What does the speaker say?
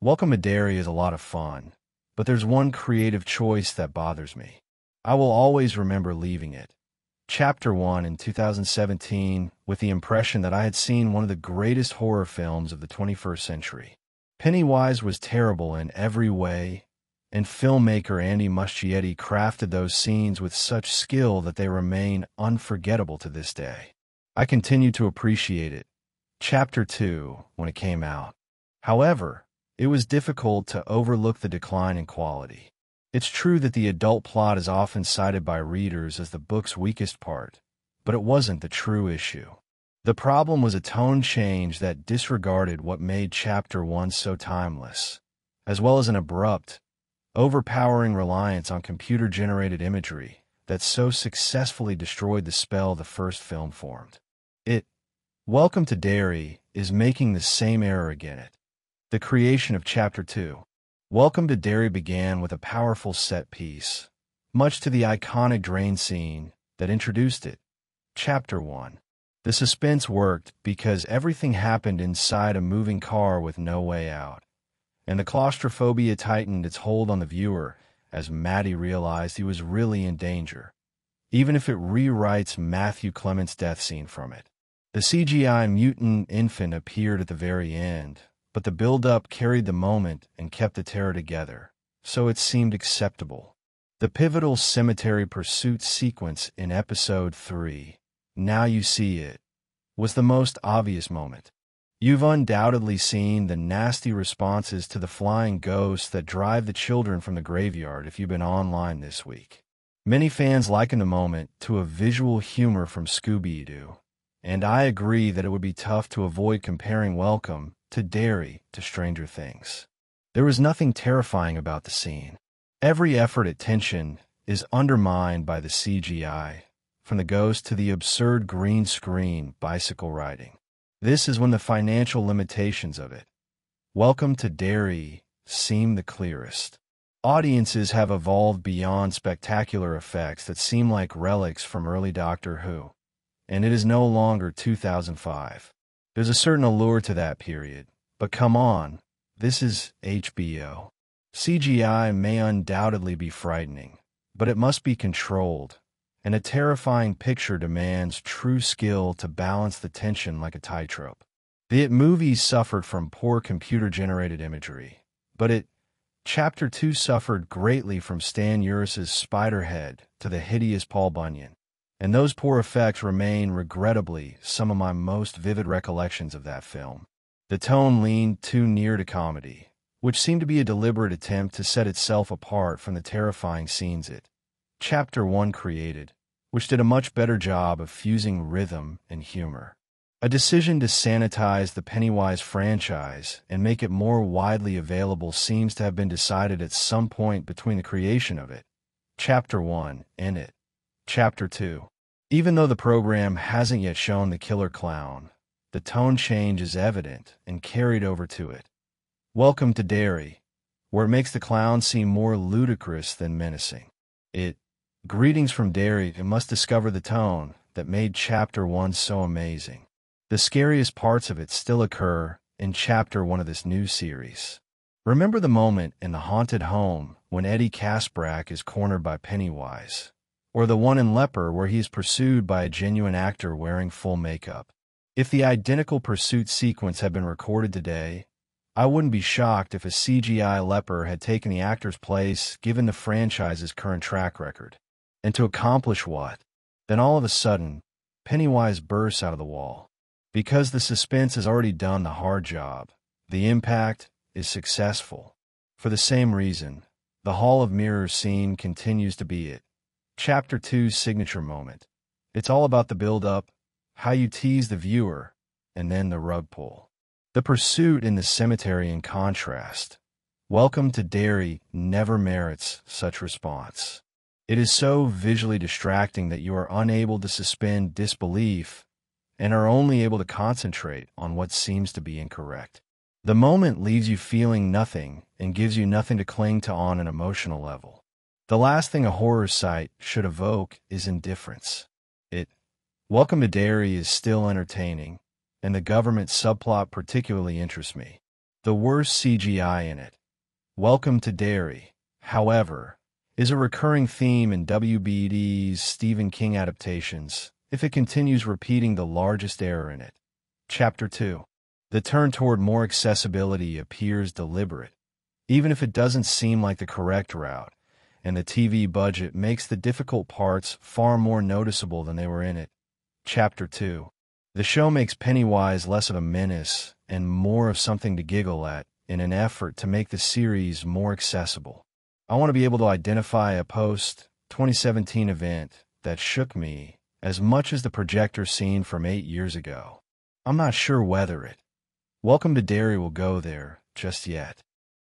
Welcome to Derry is a lot of fun, but there's one creative choice that bothers me. I will always remember leaving it. Chapter 1 in 2017 with the impression that I had seen one of the greatest horror films of the 21st century. Pennywise was terrible in every way, and filmmaker Andy Muschietti crafted those scenes with such skill that they remain unforgettable to this day. I continue to appreciate it. Chapter 2 when it came out. However, it was difficult to overlook the decline in quality. It's true that the adult plot is often cited by readers as the book's weakest part, but it wasn't the true issue. The problem was a tone change that disregarded what made Chapter 1 so timeless, as well as an abrupt, overpowering reliance on computer-generated imagery that so successfully destroyed the spell the first film formed. Welcome to Derry is making the same error again. The creation of Chapter 2. Welcome to Derry began with a powerful set piece, much to the iconic drain scene that introduced it. Chapter 1. The suspense worked because everything happened inside a moving car with no way out, and the claustrophobia tightened its hold on the viewer as Maddie realized he was really in danger, even if it rewrites Matthew Clement's death scene from it. The CGI mutant infant appeared at the very end, but the build-up carried the moment and kept the terror together, so it seemed acceptable. The pivotal cemetery pursuit sequence in Episode 3, Now You See It, was the most obvious moment. You've undoubtedly seen the nasty responses to the flying ghosts that drive the children from the graveyard if you've been online this week. Many fans liken the moment to a visual humor from Scooby-Doo, and I agree that it would be tough to avoid comparing Welcome to Derry to Stranger Things. There was nothing terrifying about the scene. Every effort at tension is undermined by the CGI, from the ghost to the absurd green screen bicycle riding. This is when the financial limitations of it. Welcome to Derry seem the clearest. Audiences have evolved beyond spectacular effects that seem like relics from early Doctor Who, and it is no longer 2005. There's a certain allure to that period, but come on, this is HBO. CGI may undoubtedly be frightening, but it must be controlled, and a terrifying picture demands true skill to balance the tension like a tightrope. The It movies suffered from poor computer-generated imagery, but Chapter 2 suffered greatly from Stan Uris's Spiderhead to the hideous Paul Bunyan. And those poor effects remain, regrettably, some of my most vivid recollections of that film. The tone leaned too near to comedy, which seemed to be a deliberate attempt to set itself apart from the terrifying scenes Chapter 1 created, which did a much better job of fusing rhythm and humor. A decision to sanitize the Pennywise franchise and make it more widely available seems to have been decided at some point between the creation of Chapter 1, and Chapter 2. Even though the program hasn't yet shown the killer clown, the tone change is evident and carried over to Welcome to Derry, where it makes the clown seem more ludicrous than menacing. Greetings from Derry, and must discover the tone that made Chapter 1 so amazing. The scariest parts of it still occur in Chapter 1 of this new series. Remember the moment in the haunted home when Eddie Kaspbrak is cornered by Pennywise, or the one in Leper where he is pursued by a genuine actor wearing full makeup. If the identical pursuit sequence had been recorded today, I wouldn't be shocked if a CGI Leper had taken the actor's place given the franchise's current track record. And to accomplish what? Then all of a sudden, Pennywise bursts out of the wall. Because the suspense has already done the hard job, the impact is successful. For the same reason, the Hall of Mirrors scene continues to be Chapter 2's signature moment. It's all about the build-up, how you tease the viewer, and then the rug pull. The pursuit in the cemetery in contrast. Welcome to Derry never merits such response. It is so visually distracting that you are unable to suspend disbelief and are only able to concentrate on what seems to be incorrect. The moment leaves you feeling nothing and gives you nothing to cling to on an emotional level. The last thing a horror site should evoke is indifference. Welcome to Derry is still entertaining, and the government subplot particularly interests me. the worst CGI in it. Welcome to Derry, however, is a recurring theme in WBD's Stephen King adaptations, if it continues repeating the largest error in it. Chapter 2. The turn toward more accessibility appears deliberate, even if it doesn't seem like the correct route, and the TV budget makes the difficult parts far more noticeable than they were in it. Chapter 2. The show makes Pennywise less of a menace and more of something to giggle at in an effort to make the series more accessible. I want to be able to identify a post-2017 event that shook me as much as the projector scene from 8 years ago. I'm not sure whether it. Welcome to Derry will go there just yet.